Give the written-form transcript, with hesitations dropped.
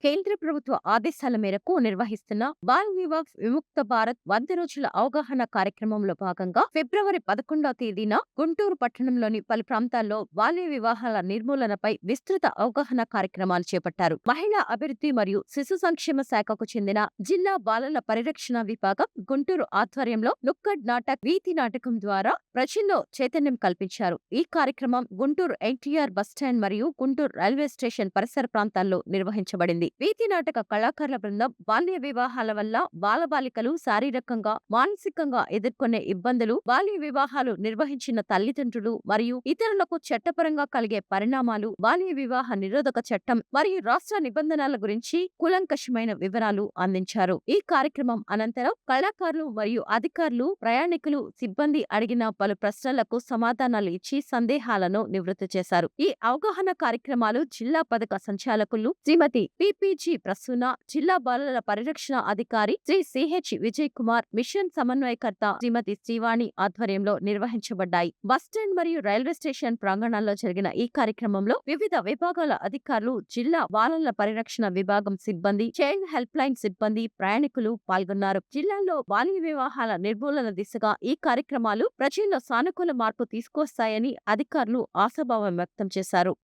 కేంద్ర ప్రభుత్వ ఆదేశాల మేరకు నిర్వహిస్తున్న బాల్ వివాహ్ విముక్త భారత్ 100 రోజుల అవగాహన కార్యక్రమంలో భాగంగా ఫిబ్రవరి 11వ తేదీన గుంటూరు పట్టణంలోని పలు ప్రాంతాల్లో బాల్య వివాహాల నిర్మూలనపై విస్తృత అవగాహన కార్యక్రమాలు చేపట్టారు. మహిళా అభివృద్ధి మరియు శిశు సంక్షేమ శాఖకు చెందిన జిల్లా బాలల పరిరక్షణ విభాగం గుంటూరు ఆధ్వర్యంలో నుక్కడ్ నాటక్ వీధి నాటకం ద్వారా ప్రజల్లో చైతన్యం కల్పించారు. ఈ కార్యక్రమం గుంటూరు ఎన్టీఆర్ బస్టాండ్ మరియు గుంటూరు రైల్వే స్టేషన్ పరిసర ప్రాంతాల్లో నిర్వహించబడింది. వీధి నాటక కళాకారుల బృందం బాల్య వివాహాల వల్ల బాలబాలికలు శారీరకంగా, మానసికంగా ఎదుర్కొనే ఇబ్బందులు, బాల్య వివాహాలు నిర్వహించిన తల్లిదండ్రులు మరియు ఇతరులకు చట్టపరంగా కలిగే పరిణామాలు, బాల్య వివాహ నిరోధక చట్టం మరియు రాష్ట్ర నిబంధనల గురించి కూలంకషమైన వివరాలు అందించారు. ఈ కార్యక్రమం అనంతరం కళాకారులు మరియు అధికారులు, ప్రయాణికులు, సిబ్బంది అడిగిన పలు ప్రశ్నలకు సమాధానాలు ఇచ్చి సందేహాలను నివృత్తి చేశారు. ఈ అవగాహన కార్యక్రమాలు జిల్లా పథక సంచాలకులు శ్రీమతి పిపిజి ప్రసూన, జిల్లా బాలల పరిరక్షణ అధికారి శ్రీ సిహెచ్ విజయ్ కుమార్, మిషన్ సమన్వయకర్త శ్రీమతి శ్రీవాణి ఆధ్వర్యంలో నిర్వహించబడ్డాయి. బస్టాండ్ మరియు రైల్వే స్టేషన్ ప్రాంగణాల్లో జరిగిన ఈ కార్యక్రమంలో వివిధ విభాగాల అధికారులు, జిల్లా బాలల పరిరక్షణ విభాగం సిబ్బంది, చైల్డ్ హెల్ప్ లైన్ సిబ్బంది, ప్రయాణికులు పాల్గొన్నారు. జిల్లాలో బాల్య వివాహాల నిర్మూలన దిశగా ఈ కార్యక్రమాలు ప్రజల్లో సానుకూల మార్పు తీసుకొస్తాయని అధికారులు ఆశాభావం వ్యక్తం చేశారు.